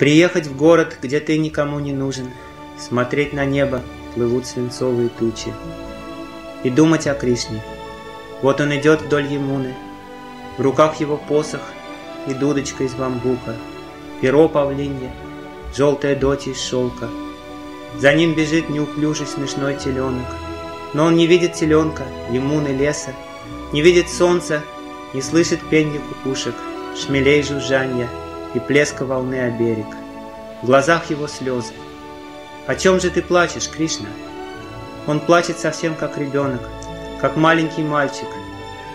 Приехать в город, где ты никому не нужен, смотреть на небо, плывут свинцовые тучи, и думать о Кришне. Вот он идет вдоль Ямуны, в руках его посох и дудочка из бамбука, перо павлинье, желтая доти из шелка. За ним бежит неуклюжий смешной теленок, но он не видит теленка, Ямуны, леса, не видит солнца, не слышит пенья кукушек, шмелей жужжанья и плеска волны о берег. В глазах его слезы. О чем же ты плачешь, Кришна? Он плачет совсем как ребенок, как маленький мальчик.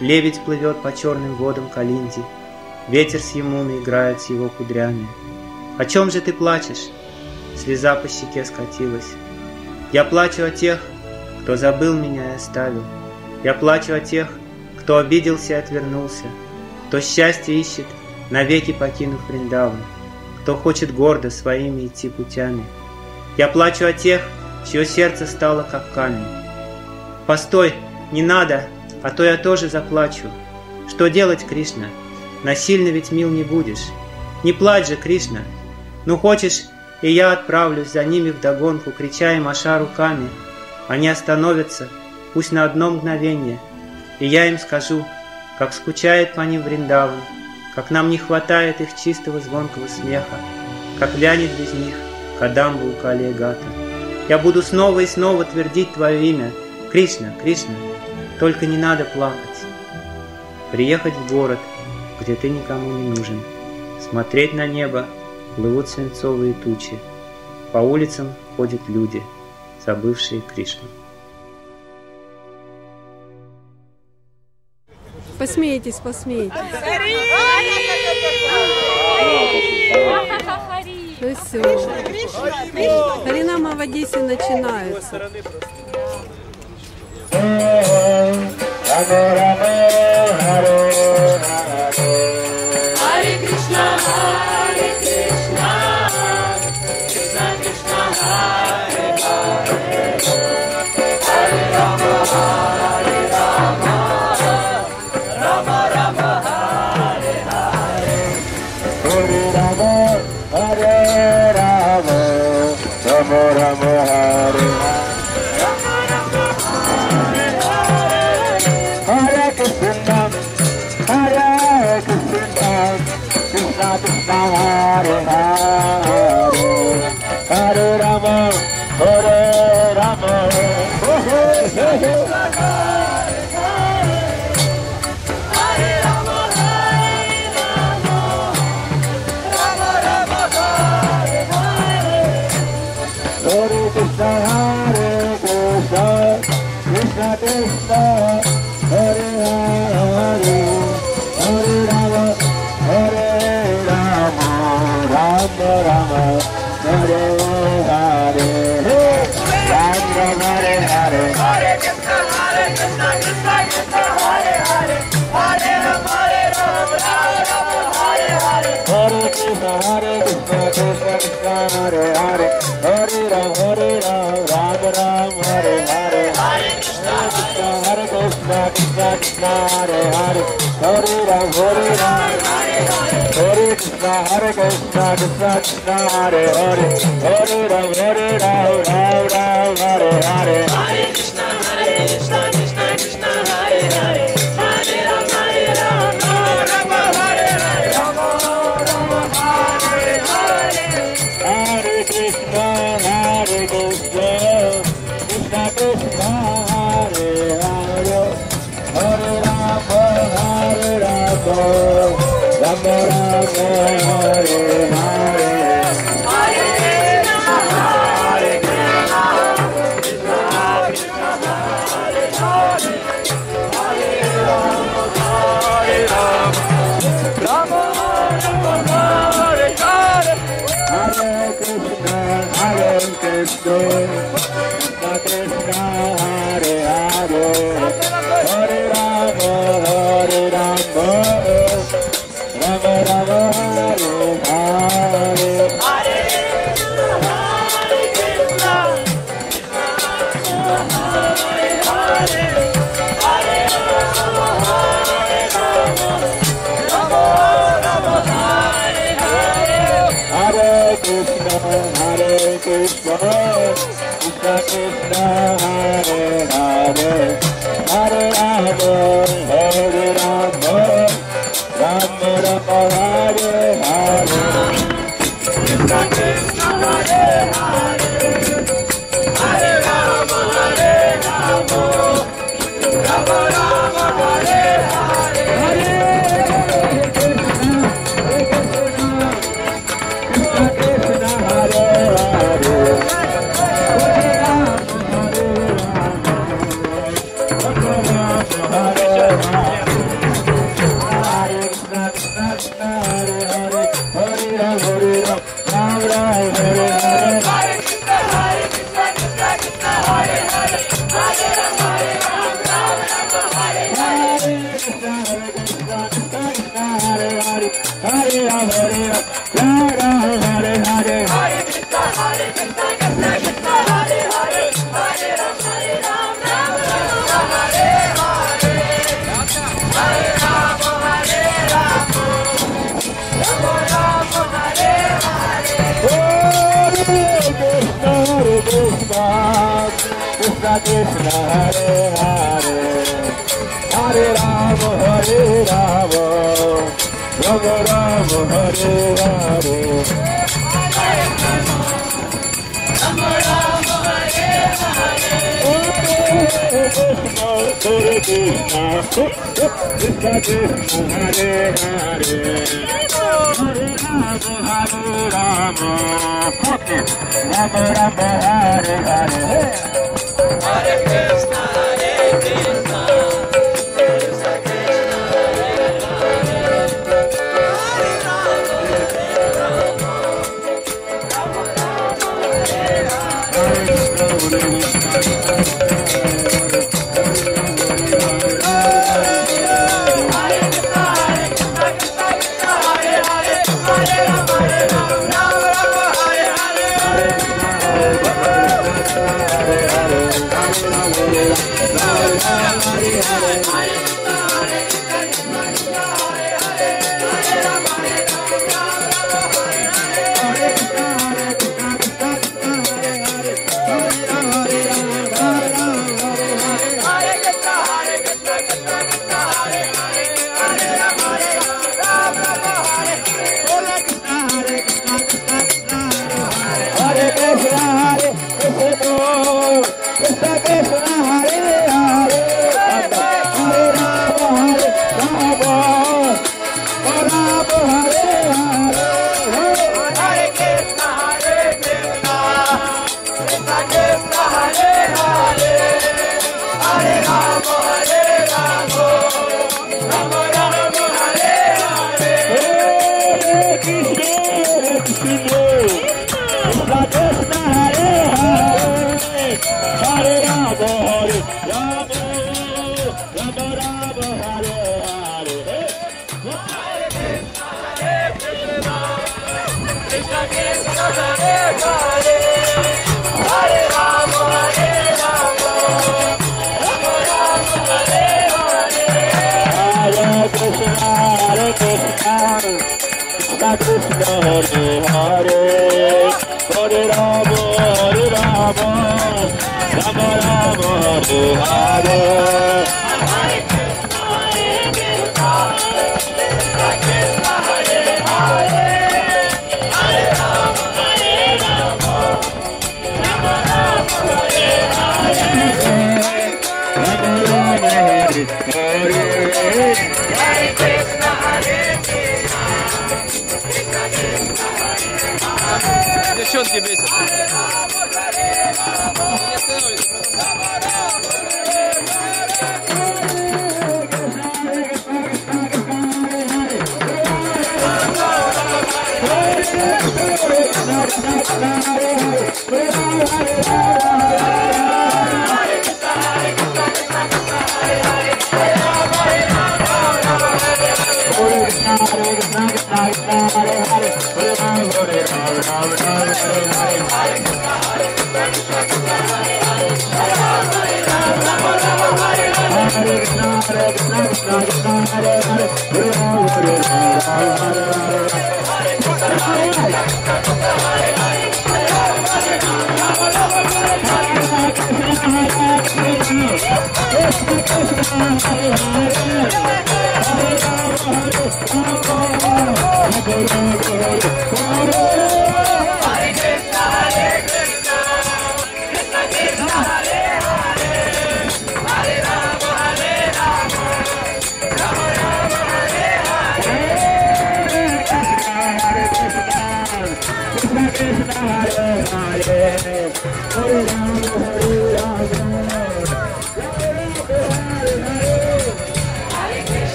Лебедь плывет по черным водам Калинди, ветер с Ямуны играет с его кудрями. О чем же ты плачешь? Слеза по щеке скатилась. Я плачу о тех, кто забыл меня и оставил. Я плачу о тех, кто обиделся и отвернулся, кто счастье ищет, навеки покинув Вриндаван, кто хочет гордо своими идти путями. Я плачу о тех, чье сердце стало как камень. Постой, не надо, а то я тоже заплачу. Что делать, Кришна? Насильно ведь мил не будешь. Не плачь же, Кришна. Ну хочешь, и я отправлюсь за ними вдогонку, крича и маша руками. Они остановятся, пусть на одно мгновение, и я им скажу, как скучает по ним Вриндаван, как нам не хватает их чистого звонкого смеха, как вянет без них Кадамба у Кали-Гата. Я буду снова и снова твердить твое имя. Кришна, Кришна, только не надо плакать. Приехать в город, где ты никому не нужен, смотреть на небо, плывут свинцовые тучи, по улицам ходят люди, забывшие Кришну. Посмейтесь, посмейтесь. Ну все. Харинама в Одессе начинается. Харе Кришна, Харе Кришна, Кришна Кришна, Харе Харе, Харе Рама, Харе Рама, Рама Рама, Харе Харе. Hare Rama, Hare Rama, Rama Rama, Hare Hare. Krishna Hare Hare, Hare Rama, Hare Rama, Hare Rama, Hare Rama, Rama Rama, Hare Hare. Hare Krishna, Hare Krishna, Krishna Krishna, Hare Hare, Hare Rama, Hare Rama, Rama Rama, Hare Hare, Rama Hare Hare, Hare Krishna, Krishna Krishna, Hare Hare, Hare Rama, Rama Rama, Hare Hare, Hare Krishna, Krishna Krishna, Hare Hare, Hare Rama, Rama Rama, Hare Hare, Hare Krishna, Krishna Krishna, Hare Hare, Hare Rama, Hare Krishna, Krishna Krishna, Hare Hare, Hare Rama, Rama Rama, Hare Hare, Hare Krishna, Krishna Krishna, Hare Hare, Hare Rama, Rama Rama, Hare Hare, Rama Rama, Hare Hare, Hare Krishna, Krishna Krishna, Hare Hare, Hare Rama, Rama Rama, Hare Hare. Krishna, Krishna, Hare Hare, Hare Rama, Rama Rama, Hare Hare, Hare Krishna, Hare Hare, Hare Rama, Rama Rama, Hare Hare. Krishna, Krishna Krishna, Hare Hare, Hare Rama, Hare Rama, Rama Rama, Hare Hare. Krishna Krishna, Hare Hare, Hare Rama, Hare Rama, Rama Rama, Hare Hare. Krishna Krishna, Hare Hare, Hare Rama, Hare Rama, Rama Rama, Hare Hare. Rama Rama, Hare Hare. Hare Krishna, Krishna Krishna, Hare Hare, Hare Rama, Hare Rama, Rama Rama, Hare Hare. Hare Krishna, Hare Krishna, Krishna Krishna, Hare Hare, Hare Rama, Hare Rama, Rama Rama, Hare Девчонки бесят.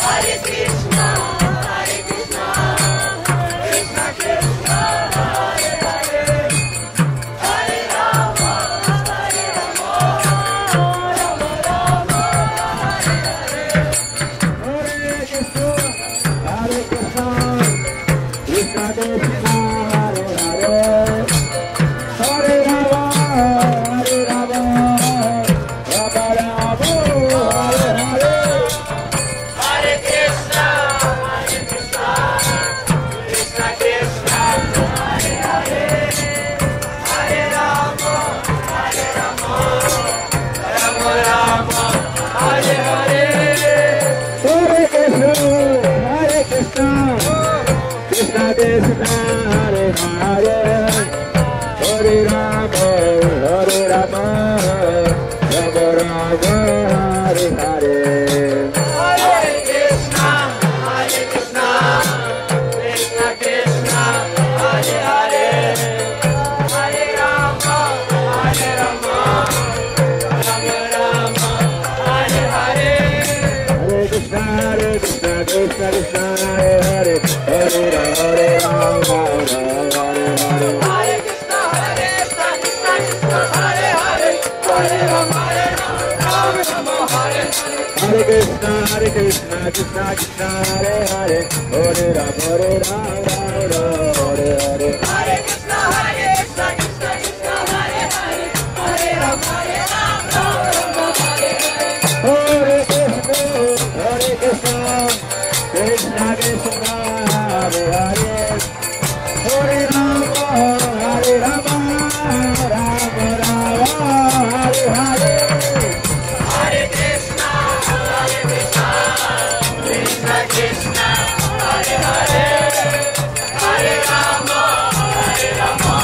Hare Hare Krishna, Krishna Krishna, Hare Hare, Hare Rama, Hare Rama, Hare Hare. Hare Krishna, Krishna Krishna, Hare Hare, Hare Rama, Hare Rama, Hare Hare. Hare Krishna, Krishna Krishna, Hare Hare, Hare Rama, Hare Rama, Rama Rama, Hare Hare. Hare Krishna, Krishna Krishna, Hare Hare, Hare Rama, Hare Rama,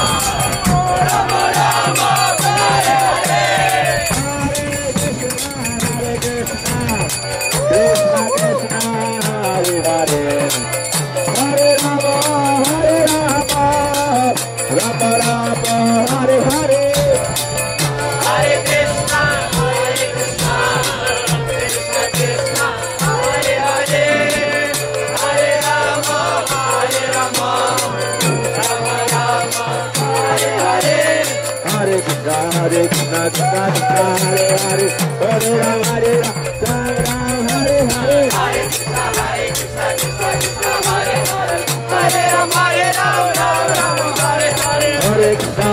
Rama Rama, Hare Hare. Krishna Krishna, Hare Hare, Hare Rama, Hare Rama, Rama Rama, Hare Hare. Hare Krishna, Krishna Krishna, Hare Hare, Hare Rama, Hare Rama, Rama Rama, Hare Hare. Hare Krishna, Krishna Krishna, Hare Hare, Hare Rama, Hare Rama, Hare Hare. Hare Krishna, Krishna Krishna, Hare Hare, Hare Rama, Hare Rama, Rama Hare Hare. Hare Krishna,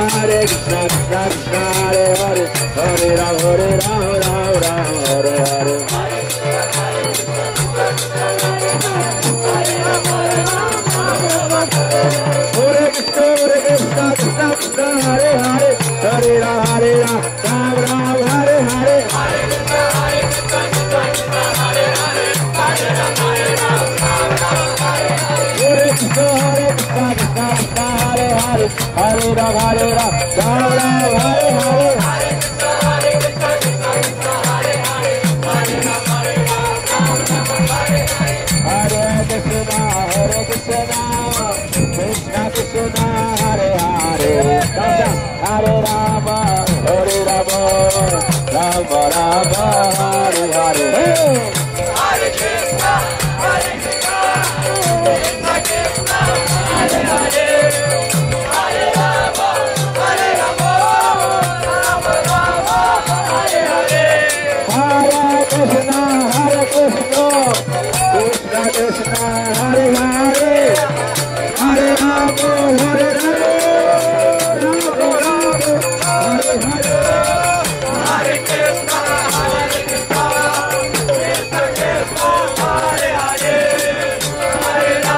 Krishna Krishna, Hare Hare, Hare Rama, Hare Rama, Rama Hare Hare. Hare Krishna, Krishna Krishna, Hare Hare, Hare Rama, Hare Rama, Rama Hare Hare. Hare Krishna, Krishna Hare Hare, Hare Rama, Hare Rama, Rama Hare Hare. Hare Krishna, Krishna Krishna, Hare Hare, Hare Rama, Hare Rama, Rama Hare Hare. Hare Krishna, Krishna Krishna, Hare Hare, Hare Rama, Hare Rama, Rama Hare Hare. Hare Krishna, Krishna Krishna, Hare Hare, Hare Rama, Hare Rama, Rama Rama, Hare Hare. Hare Krishna, Krishna Krishna, Hare Hare, Hare Rama, Hare Rama, Rama Rama, Hare Hare. Hare Krishna, Krishna Krishna, Hare Hare, Hare Rama, Hare Rama, Rama Rama, Hare Hare. Hare Krishna, Krishna Krishna, Hare Hare, Hare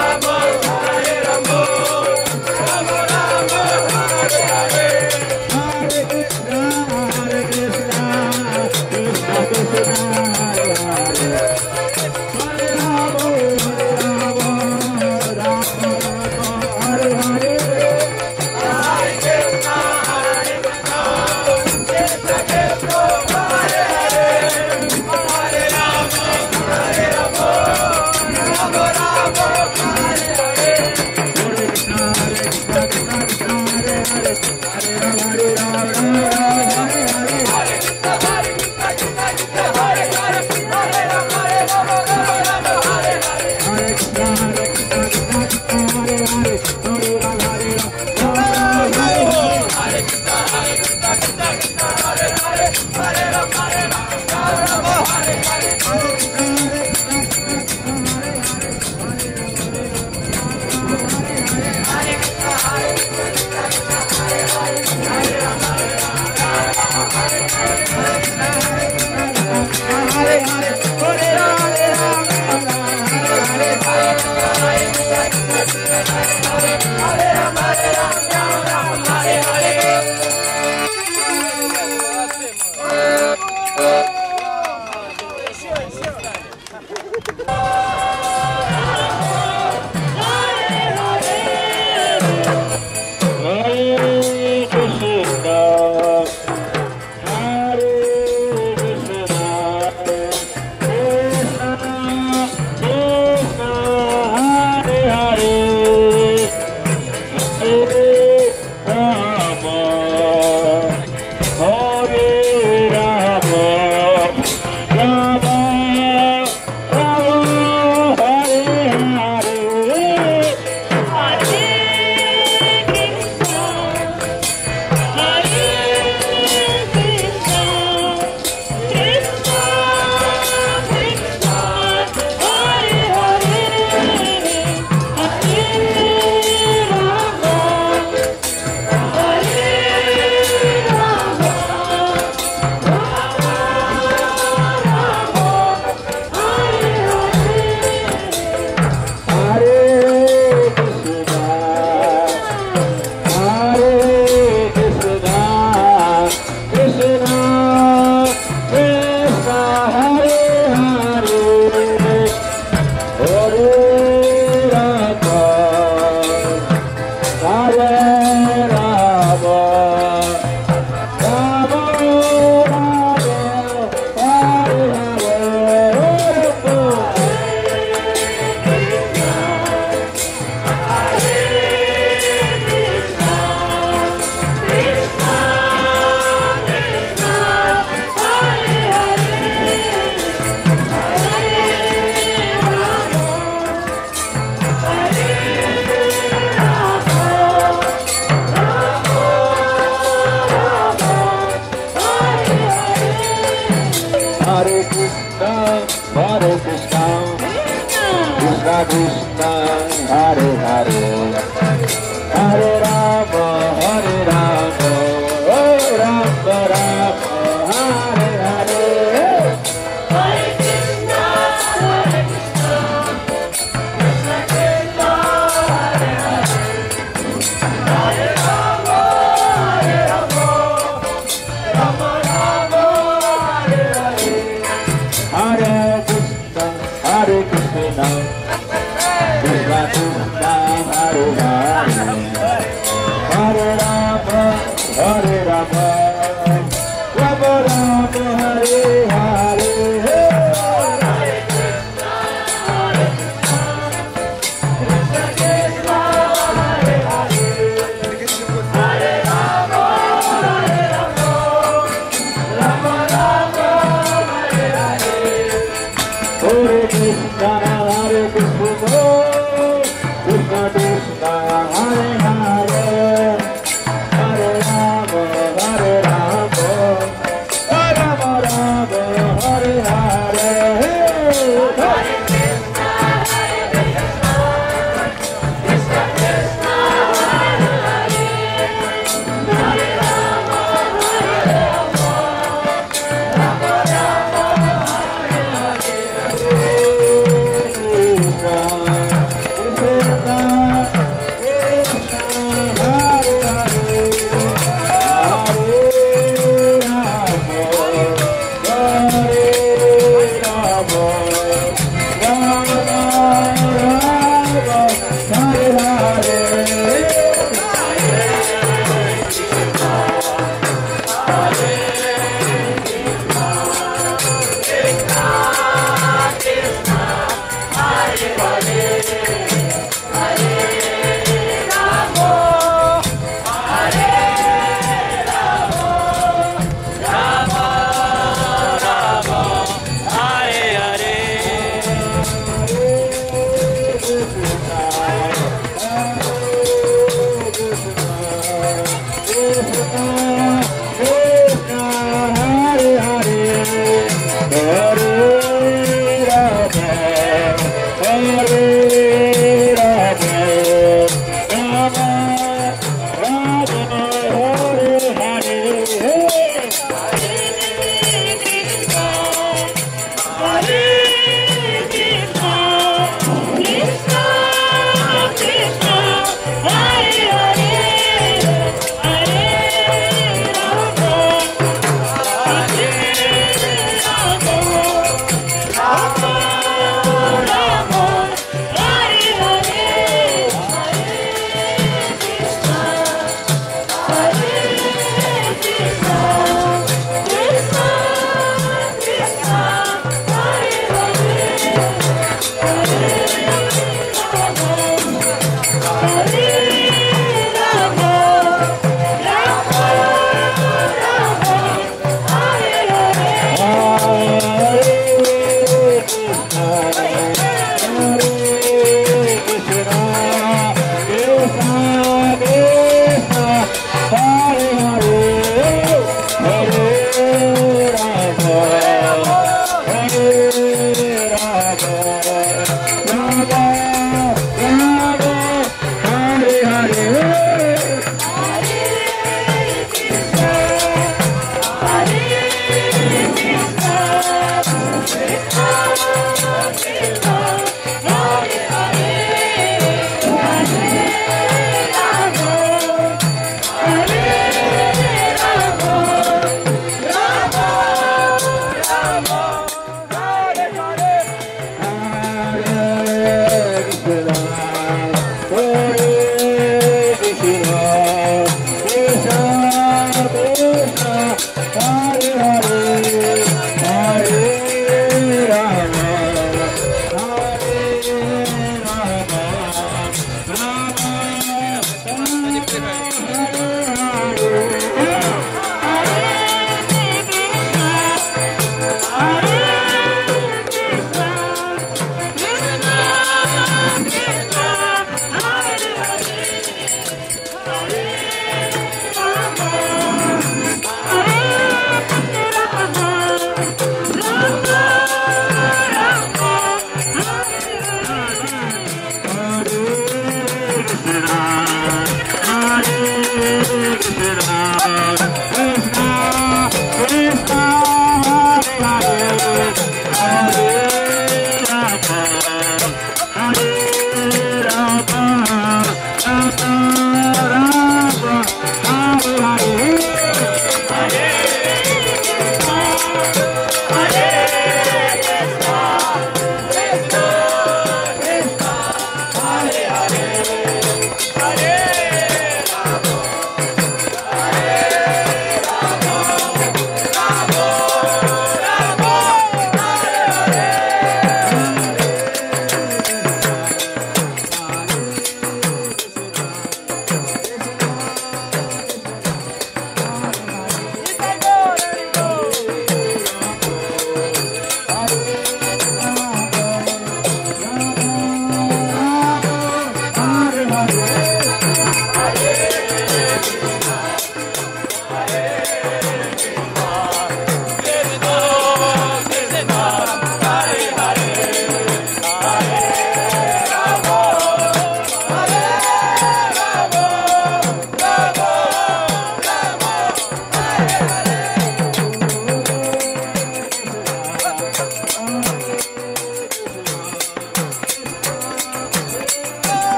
Rama, Hare Rama, Rama Rama, Hare Hare. Hare Krishna, Krishna Krishna, Hare Hare, Hare Rama, Hare Rama, Rama Rama, Hare Hare. Hare Krishna, Krishna Krishna, Hare Hare, Hare Rama, Hare Rama, Rama Rama, Hare Hare. Hare Krishna, Krishna Krishna, Hare Hare, Hare Rama, Hare Rama, Hare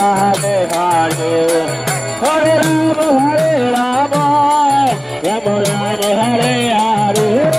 Radhe Radhe, Hare Rama, Rama Rama Hare Hare.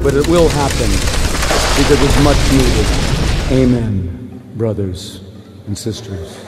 But it will happen because it's much needed. Amen, brothers and sisters.